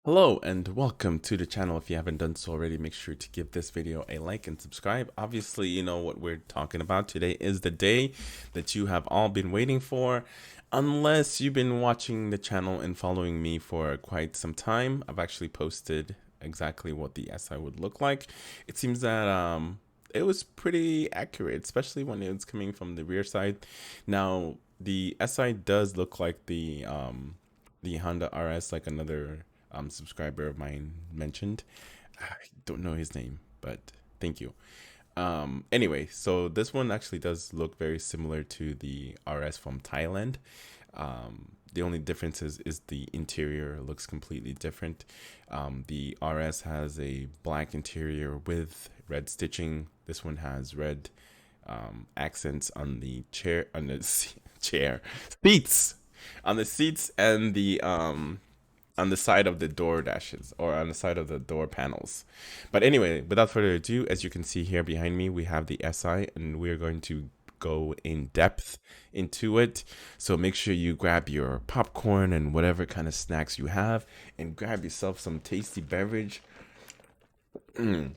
Hello and welcome to the channel. If you haven't done so already, make sure to give this video a like and subscribe. Obviously, you know what we're talking about. Today is the day that you have all been waiting for. Unless you've been watching the channel and following me for quite some time, I've actually posted exactly what the SI would look like. It seems that it was pretty accurate, especially when it was coming from the rear side. Now, the SI does look like the Honda RS, like another subscriber of mine mentioned. I don't know his name, but thank you. Anyway, so this one actually does look very similar to the RS from Thailand. The only difference is the interior looks completely different. The RS has a black interior with red stitching. This one has red accents on the chair, on the chair seats, on the seats, and the on the side of the door dashes, or on the side of the door panels. But anyway, without further ado, as you can see here behind me, we have the SI, and we're going to go in depth into it. So make sure you grab your popcorn and whatever kind of snacks you have, and grab yourself some tasty beverage. Mm,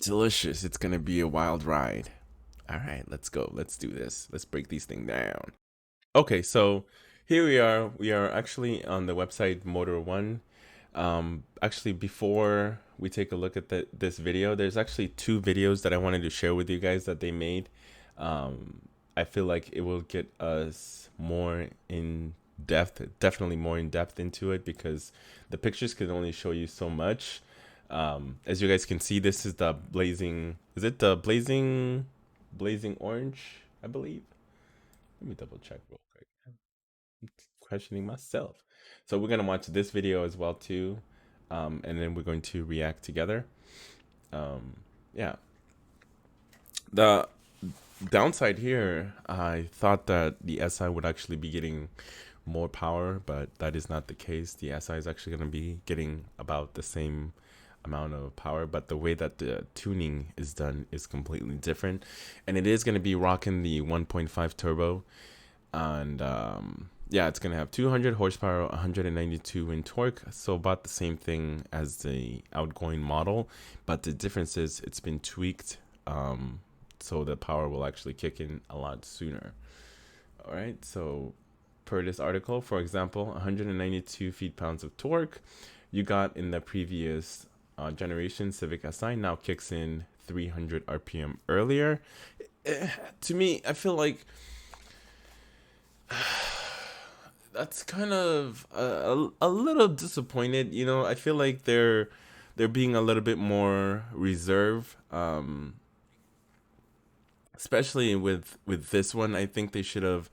delicious. It's gonna be a wild ride. All right, let's go. Let's do this. Let's break these things down. Okay, so here we are. We are actually on the website Motor One. Actually, before we take a look at this video, there's actually two videos that I wanted to share with you guys that they made. I feel like it will get us more in depth, definitely more in depth into it, because the pictures can only show you so much. As you guys can see, this is the blazing, is it the blazing orange, I believe? Let me double check real quick. Questioning myself. So we're gonna watch this video as well too, and then we're going to react together. Yeah. The downside here, I thought that the SI would actually be getting more power, but that is not the case. The SI is actually going to be getting about the same amount of power, but the way that the tuning is done is completely different, and it is going to be rocking the 1.5 turbo, and yeah, it's gonna have 200 horsepower, 192 in torque, so about the same thing as the outgoing model, but the difference is it's been tweaked, so the power will actually kick in a lot sooner. All right, so per this article, for example, 192 feet-pounds of torque you got in the previous generation Civic Si now kicks in 300 RPM earlier. To me, I feel like that's kind of a little disappointed. You know, I feel like they're being a little bit more reserved, especially with this one. I think they should have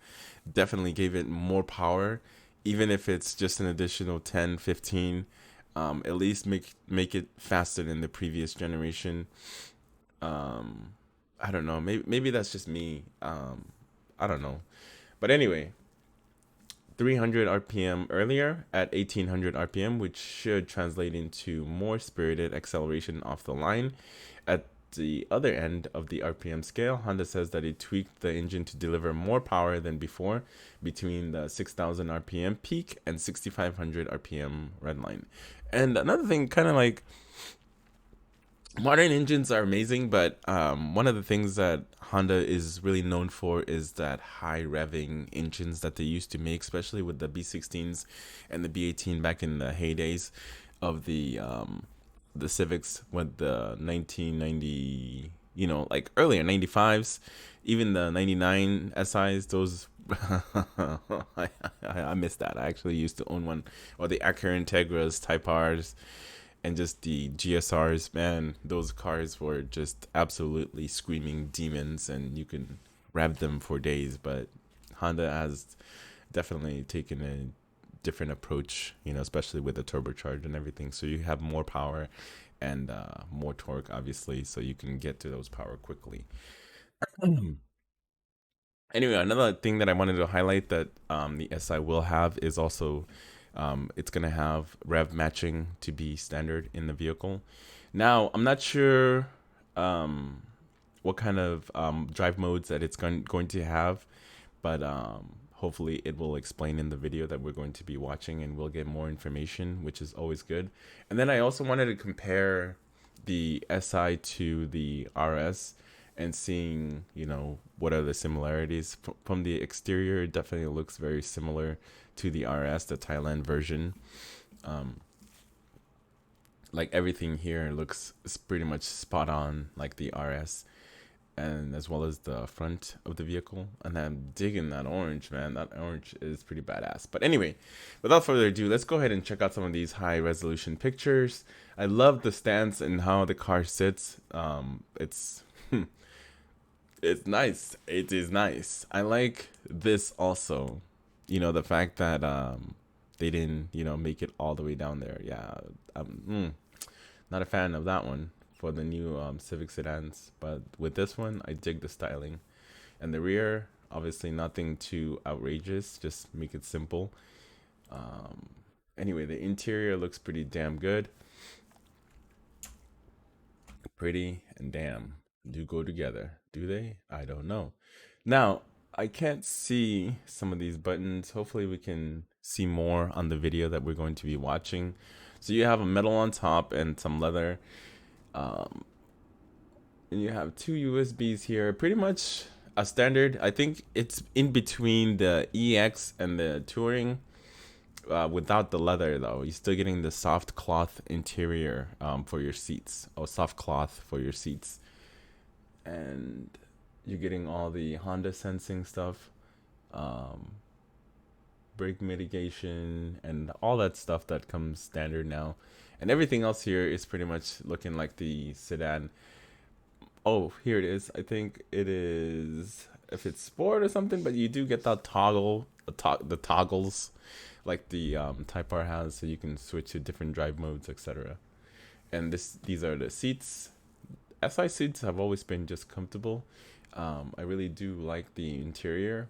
definitely gave it more power, even if it's just an additional 10, 15. At least make it faster than the previous generation. I don't know. Maybe that's just me. I don't know. But anyway, 300 RPM earlier at 1800 RPM, which should translate into more spirited acceleration off the line. At the other end of the RPM scale, Honda says that it tweaked the engine to deliver more power than before between the 6000 RPM peak and 6500 RPM redline. And another thing, kind of like, modern engines are amazing, but one of the things that Honda is really known for is that high revving engines that they used to make, especially with the B16s and the B18 back in the heydays of the Civics, with the 1990, you know, like earlier 95s, even the 99 SIs. Those I missed that. I actually used to own one, or the Acura Integras, Type Rs, and just the GSRs. Man, those cars were just absolutely screaming demons, and you can rev them for days. But Honda has definitely taken a different approach, you know, especially with the turbocharged and everything. So you have more power and more torque, obviously, so you can get to those power quickly. Anyway, another thing that I wanted to highlight that the SI will have is also it's going to have rev matching to be standard in the vehicle. Now, I'm not sure what kind of drive modes that it's going to have, but hopefully it will explain in the video that we're going to be watching, and we'll get more information, which is always good. And then I also wanted to compare the SI to the RS and seeing, you know, what are the similarities. From the exterior, it definitely looks very similar to the RS, the Thailand version. Like everything here looks pretty much spot on like the RS, and as well as the front of the vehicle. And I'm digging that orange, man. That orange is pretty badass. But anyway, without further ado, let's go ahead and check out some of these high resolution pictures. I love the stance and how the car sits. It's it's nice. It is nice. I like this also. You know, the fact that they didn't, you know, make it all the way down there. Yeah, not a fan of that one for the new Civic sedans, but with this one, I dig the styling. And the rear, obviously nothing too outrageous, just make it simple. Anyway, the interior looks pretty damn good. Pretty and damn do go together, do they? I don't know. Now, I can't see some of these buttons. Hopefully we can see more on the video that we're going to be watching. So you have a metal on top and some leather. And you have two USBs here, pretty much a standard. I think it's in between the EX and the Touring, without the leather though. You're still getting the soft cloth interior for your seats, or soft cloth for your seats, and you're getting all the Honda sensing stuff, brake mitigation, and all that stuff that comes standard now. And everything else here is pretty much looking like the sedan. Oh, here it is. I think it is, if it's sport or something, but you do get that toggle, the toggles like the Type R has, so you can switch to different drive modes, etc. And these are the seats. SI seats have always been just comfortable. I really do like the interior.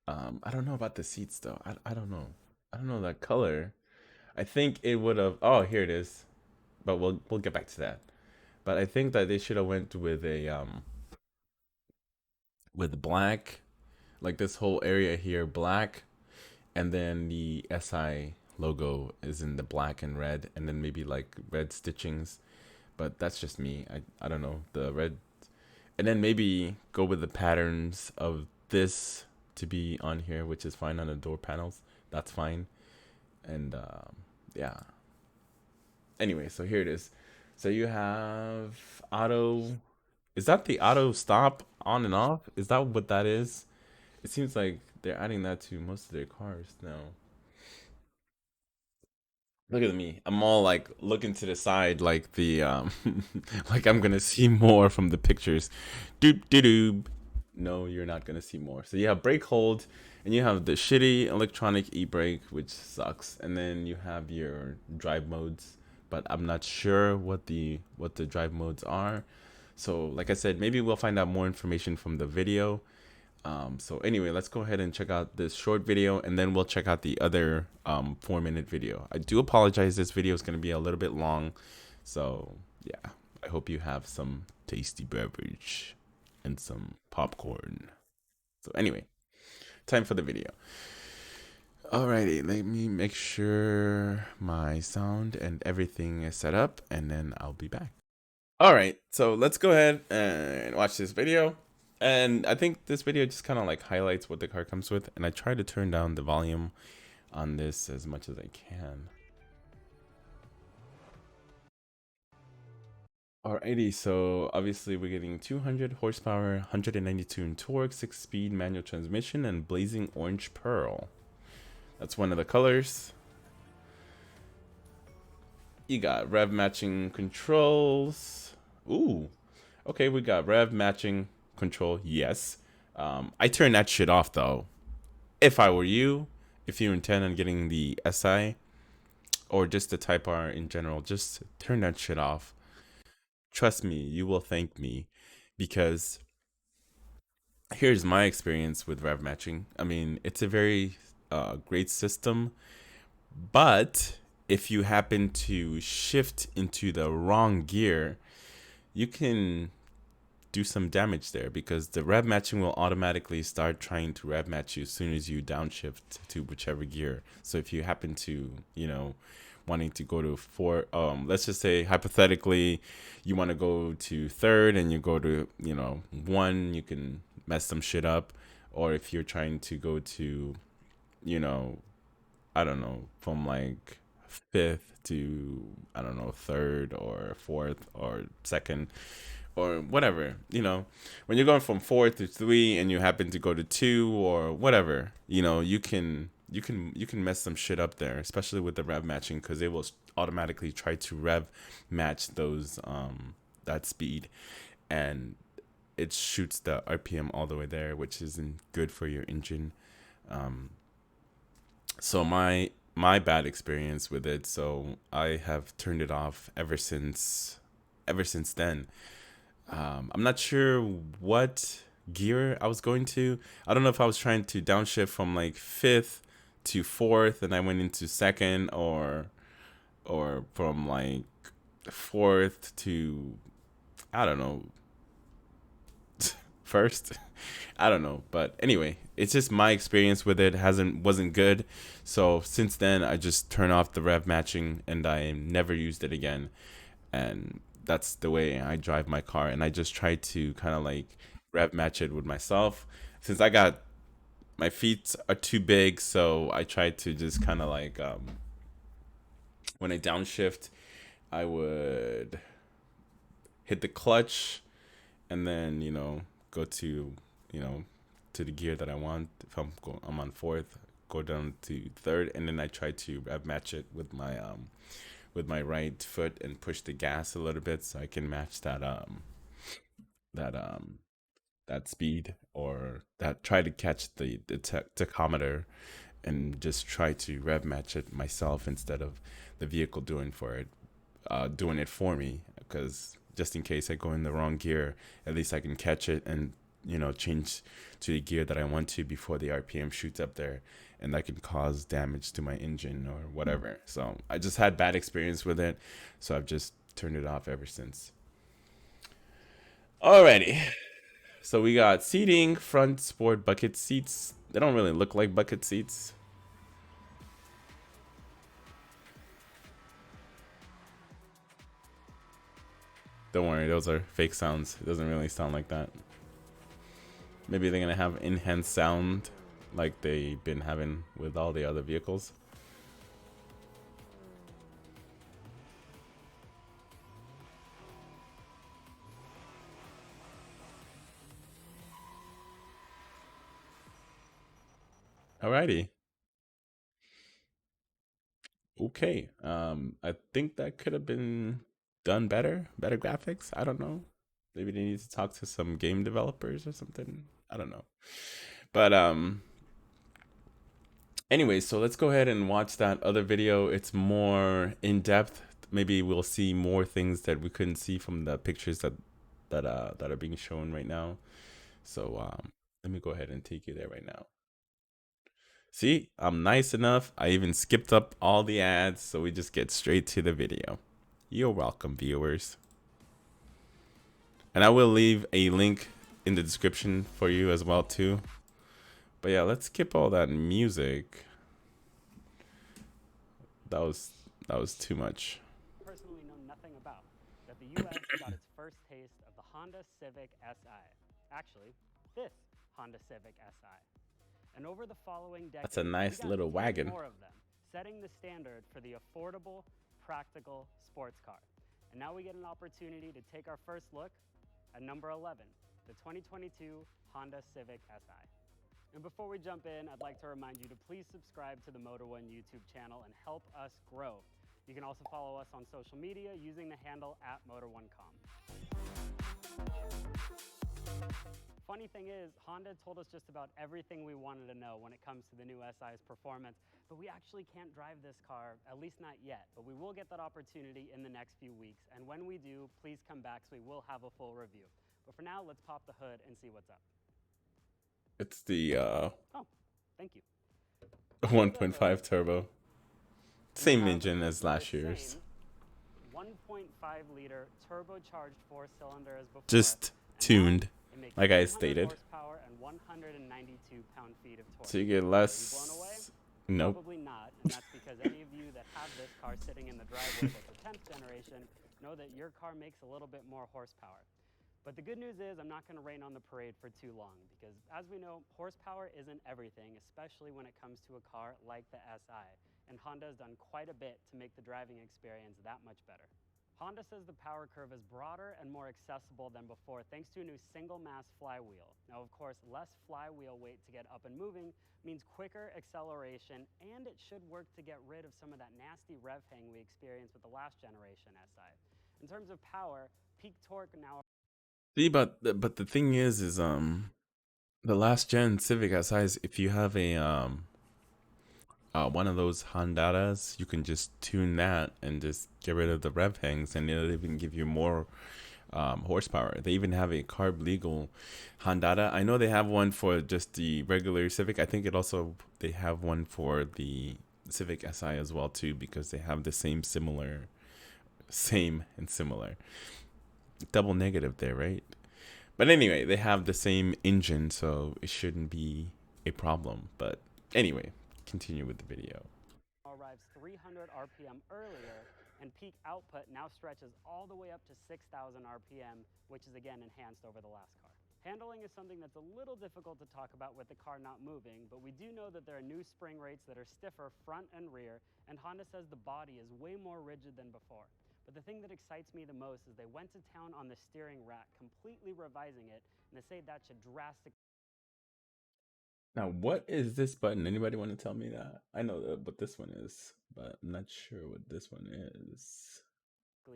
I don't know about the seats though. I don't know. I don't know that color. I think it would have. Oh, here it is. But we'll get back to that. But I think that they should have went with a with black, like this whole area here black, and then the SI logo is in the black and red, and then maybe like red stitchings. But that's just me. I don't know the red, and then maybe go with the patterns of this to be on here, which is fine on the door panels. That's fine. And yeah. Anyway, so here it is. So you have auto. Is that the auto stop on and off? Is that what that is? It seems like they're adding that to most of their cars now. Look at me. I'm all like looking to the side like the like I'm gonna see more from the pictures. Doop doop doop. No, you're not gonna see more. So you have brake hold, and you have the shitty electronic e-brake, which sucks. And then you have your drive modes, but I'm not sure what the drive modes are. So like I said, maybe we'll find out more information from the video. So anyway, let's go ahead and check out this short video, and then we'll check out the other 4-minute video. I do apologize, this video is going to be a little bit long. So yeah, I hope you have some tasty beverage and some popcorn. So anyway, time for the video. Alrighty, let me make sure my sound and everything is set up, and then I'll be back. Alright, so let's go ahead and watch this video. And I think this video just kind of like highlights what the car comes with, and I try to turn down the volume on this as much as I can. Alrighty, so obviously we're getting 200 horsepower, 192 in torque, 6-speed manual transmission, and blazing orange pearl. That's one of the colors. You got rev matching controls. Ooh, okay, we got rev matching control, yes. I turn that shit off though. If I were you, if you intend on getting the SI or just the Type R in general, just turn that shit off. Trust me, you will thank me, because here's my experience with rev matching. I mean, it's a very great system, but if you happen to shift into the wrong gear, you can do some damage there, because the rev matching will automatically start trying to rev match you as soon as you downshift to whichever gear. So if you happen to, wanting to go to four, let's just say hypothetically you want to go to third and you go to, one, you can mess some shit up. Or if you're trying to go to, I don't know, from like fifth to, I don't know, third or fourth or second or whatever, when you're going from four to three and you happen to go to two or whatever, you can mess some shit up there, especially with the rev matching, because it will automatically try to rev match those that speed, and it shoots the RPM all the way there, which isn't good for your engine. So my bad experience with it, so I have turned it off ever since then. I'm not sure what gear I was going to. I don't know if I was trying to downshift from like fifth to fourth and I went into second, or from like fourth to, I don't know, first. I don't know, but anyway, it's just my experience with it wasn't good. So since then, I just turn off the rev matching and I never used it again. And that's the way I drive my car. And I just try to kind of like rev match it with myself. Since I got my feet are too big, so I try to just kind of like when I downshift, I would hit the clutch and then go to to the gear that I want. If I'm on fourth, go down to third, and then I try to match it with my right foot and push the gas a little bit so I can match that that speed, or that try to catch the tachometer, and just try to rev match it myself instead of the vehicle doing it for me, because just in case I go in the wrong gear, at least I can catch it and change to the gear that I want to before the RPM shoots up there, and that can cause damage to my engine or whatever. So I just had bad experience with it, so I've just turned it off ever since. Alrighty, so we got seating, front sport bucket seats. They don't really look like bucket seats. Don't worry, those are fake sounds. It doesn't really sound like that. Maybe they're gonna have enhanced sound like they've been having with all the other vehicles. Alrighty. Okay. I think that could have been done better graphics. I don't know. Maybe they need to talk to some game developers or something. I don't know. But anyway, so let's go ahead and watch that other video. It's more in depth. Maybe we'll see more things that we couldn't see from the pictures that are being shown right now. So let me go ahead and take you there right now. See, I'm nice enough. I even skipped up all the ads, so we just get straight to the video. You're welcome, viewers. And I will leave a link in the description for you as well too. But yeah, let's skip all that music. That was too much. Personally know nothing about that the US got its first taste of the Honda Civic Si. Actually, this Honda Civic Si. And over the following decade, that's a nice little wagon. More of them, setting the standard for the affordable, practical sports car. And now we get an opportunity to take our first look at number 11, the 2022 Honda Civic Si. And before we jump in, I'd like to remind you to please subscribe to the Motor1 YouTube channel and help us grow. You can also follow us on social media using the handle @Motor1Com. Funny thing is, Honda told us just about everything we wanted to know when it comes to the new SI's performance, but we actually can't drive this car, at least not yet. But we will get that opportunity in the next few weeks, and when we do, please come back so we will have a full review. But for now, let's pop the hood and see what's up. It's the Oh, thank you. 1.5 turbo. Same engine as last year's. 1.5 liter turbocharged 4-cylinder as before. Just And now tuned, it makes like I 300 stated. horsepower and 192 pound-feet of torque. So you get Are you blown away? less. Nope. Probably not, and that's because any of you that have this car sitting in the driveway that's a 10th generation know that your car makes a little bit more horsepower. But the good news is I'm not going to rain on the parade for too long because, as we know, horsepower isn't everything, especially when it comes to a car like the Si. And Honda has done quite a bit to make the driving experience that much better. Honda says the power curve is broader and more accessible than before thanks to a new single mass flywheel. Now, of course, less flywheel weight to get up and moving means quicker acceleration, and it should work to get rid of some of that nasty rev hang we experienced with the last generation Si. In terms of power, peak torque now. See, but the thing is the last gen Civic SIs, if you have a one of those Hondadas, you can just tune that and just get rid of the rev hangs, and it'll even give you more horsepower. They even have a carb legal Honda. I know they have one for just the regular Civic. I think it also they have one for the Civic Si as well too, because they have the same and similar. Double negative there, right? But anyway, they have the same engine, so it shouldn't be a problem. But anyway, continue with the video. Arrives 300 RPM earlier, and peak output now stretches all the way up to 6,000 RPM, which is again enhanced over the last car. Handling is something that's a little difficult to talk about with the car not moving, but we do know that there are new spring rates that are stiffer front and rear, and Honda says the body is way more rigid than before. But the thing that excites me the most is they went to town on the steering rack, completely revising it, and they say that should drastically Now, what is this button? Anybody want to tell me that? I know what this one is, but I'm not sure what this one is.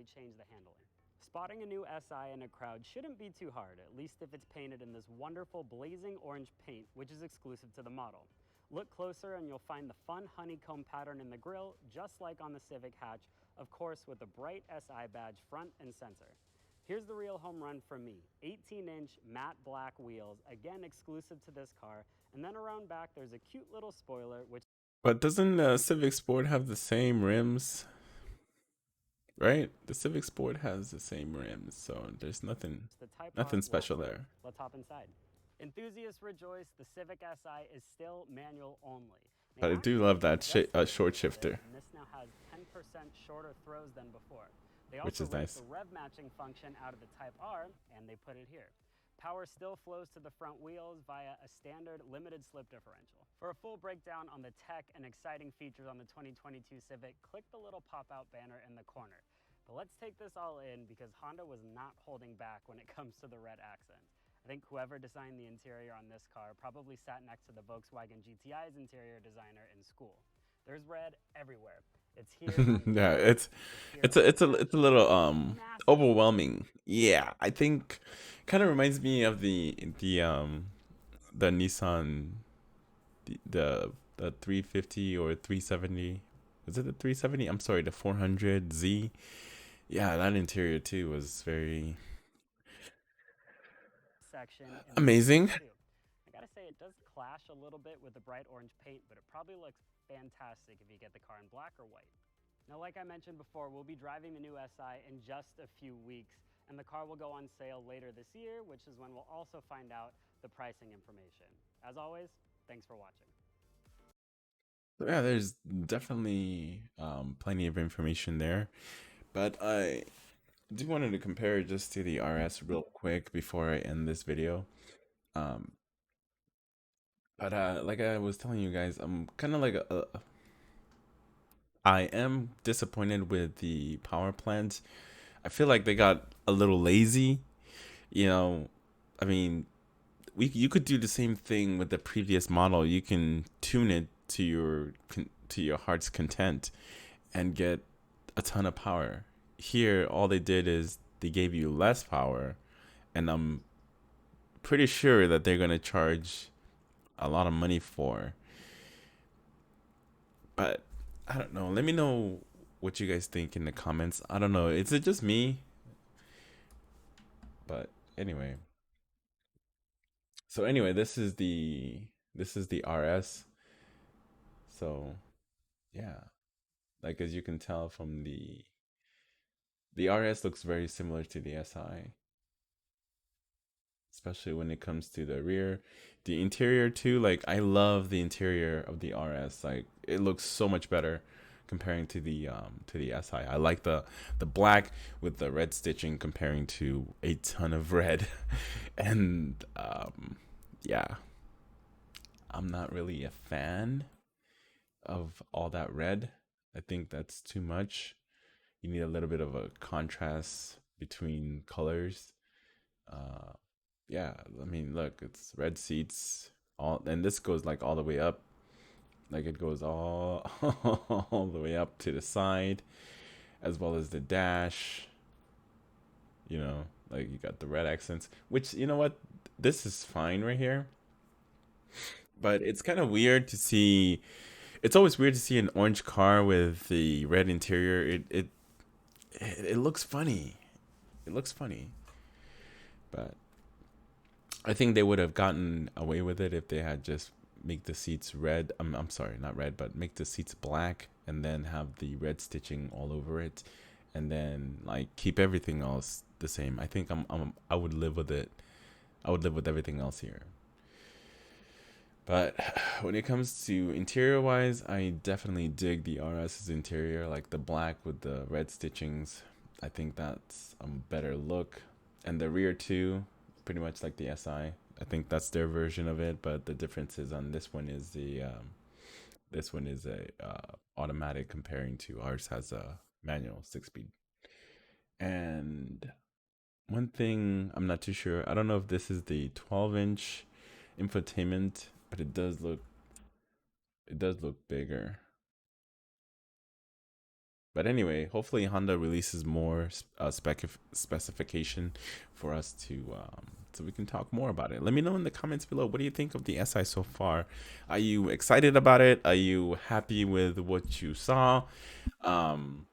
change the handling. Spotting a new Si in a crowd shouldn't be too hard, at least if it's painted in this wonderful blazing orange paint, which is exclusive to the model. Look closer and you'll find the fun honeycomb pattern in the grille, just like on the Civic hatch, of course with the bright Si badge front and center. Here's the real home run for me. 18-inch matte black wheels, again exclusive to this car, and then around back there's a cute little spoiler which. But doesn't Civic Sport have the same rims? Right? The Civic Sport has the same rims, so there's nothing special there. Let's hop inside. Enthusiasts rejoice, the Civic Si is still manual only. But I do love that short shifter, and this now has 10% shorter throws than before. They which also is ripped nice. the Rev Matching function out of the Type R, and they put it here. Power still flows to the front wheels via a standard limited slip differential. For a full breakdown on the tech and exciting features on the 2022 Civic, click the little pop-out banner in the corner. But let's take this all in because Honda was not holding back when it comes to the red accents. I think whoever designed the interior on this car probably sat next to the Volkswagen GTI's interior designer in school. There's red everywhere. It's here. Yeah, it's a little overwhelming. Yeah, I think kind of reminds me of the Nissan the 350 or 370. Was it the 370? I'm sorry, the 400Z. Yeah, that interior too was very section amazing. I gotta say, it does clash a little bit with the bright orange paint, but it probably looks fantastic if you get the car in black or white. Now, like I mentioned before, we'll be driving the new Si in just a few weeks, and the car will go on sale later this year, which is when we'll also find out the pricing information. As always, thanks for watching. Yeah, there's definitely plenty of information there, but I do wanted to compare it just to the RS real quick before I end this video. Um, but like I was telling you guys, I'm kind of like I am disappointed with the power plant. I feel like they got a little lazy. You know, I mean, you could do the same thing with the previous model. You can tune it to your heart's content and get a ton of power. Here, all they did is they gave you less power, and I'm pretty sure that they're gonna charge a lot of money for. But I don't know. Let me know what you guys think in the comments. I don't know. Is it just me? But anyway. So anyway, this is the RS. So yeah, like as you can tell from the RS looks very similar to the SI. especially when it comes to the rear. The interior too, like I love the interior of the RS. Like it looks so much better comparing to the SI. I like the black with the red stitching comparing to a ton of red. And yeah, I'm not really a fan of all that red. I think that's too much. You need a little bit of a contrast between colors. Uh, yeah, I mean, look, it's red seats, all, and this goes like all the way up, like it goes all all the way up to the side, as well as the dash. You know, like you got the red accents, which you know what, this is fine right here, but it's kind of weird to see. It's always weird to see an orange car with the red interior. It looks funny. It looks funny, but I think they would have gotten away with it if they had just make the seats red. I'm sorry, not red, but make the seats black and then have the red stitching all over it, and then like keep everything else the same. I think I would live with it. I would live with everything else here. But when it comes to interior wise, I definitely dig the RS's interior, like the black with the red stitchings. I think that's a better look. And the rear too, pretty much like the SI. I think that's their version of it, but the difference is on this one is this one is a automatic comparing to ours has a manual 6 speed. And one thing I'm not too sure. I don't know if this is the 12-inch infotainment, but it does look bigger. But anyway, hopefully Honda releases more specification for us to so we can talk more about it. Let me know in the comments below. What do you think of the SI so far? Are you excited about it? Are you happy with what you saw? Um,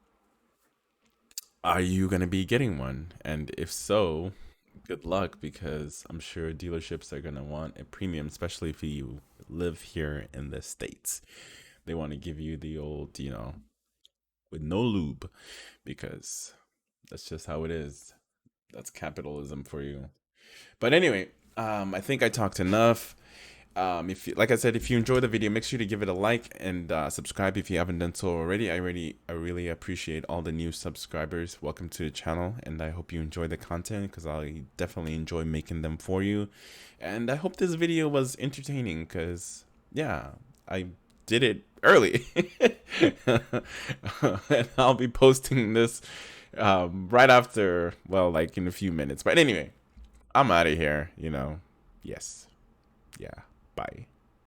are you gonna be getting one? And if so, good luck because I'm sure dealerships are gonna want a premium, especially if you live here in the States. They want to give you the old, you know, with no lube because that's just how it is. That's capitalism for you. But anyway, I think I talked enough. If you, like I said, if you enjoy the video, make sure to give it a like and subscribe if you haven't done so already. I really appreciate all the new subscribers. Welcome to the channel, and I hope you enjoy the content because I definitely enjoy making them for you. And I hope this video was entertaining because yeah, I did it early, and I'll be posting this right after, well, like in a few minutes. But anyway, I'm out of here. You know, yes, yeah. Bye.